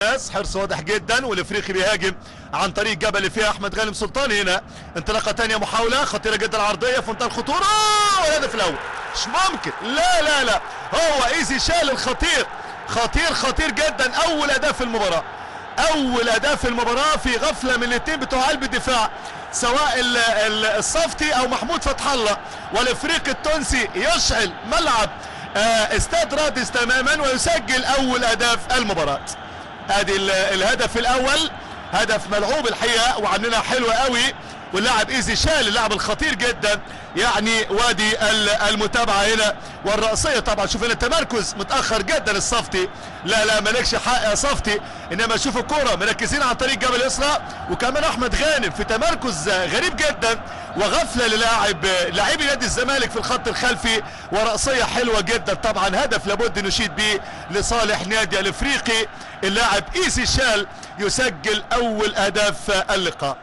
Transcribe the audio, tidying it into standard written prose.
حرص واضح جدا، والافريقي بيهاجم عن طريق جبل اللي فيها احمد غانم سلطان. هنا انطلاقه ثانيه، محاوله خطيره جدا عرضيه في منتهى الخطوره، والهدف الاول. مش ممكن، لا لا لا، هو ايزي شال الخطير، خطير جدا. اول اداء في المباراه، اول اداء في المباراه في غفله من الاثنين بتوع قلب الدفاع، سواء الصفتي او محمود فتح الله. والافريقي التونسي يشعل ملعب استاد رادس تماما ويسجل اول اهداف المباراه. ادي الهدف الاول، هدف ملعوب الحقيقه وعاملينها حلوه قوي، واللاعب ايزي شال اللاعب الخطير جدا. يعني وادي المتابعه هنا والرأسيه طبعا. شوف هنا التمركز متاخر جدا الصفتي، لا مالكش حق يا صفتي، انما شوف الكوره مركزين عن طريق جبل اسراء، وكمان احمد غانم في تمركز غريب جدا وغفله لاعبي نادي الزمالك في الخط الخلفي، ورأسيه حلوه جدا. طبعا هدف لابد نشيد به لصالح نادي الافريقي. اللاعب ايزي شال يسجل اول اهداف اللقاء.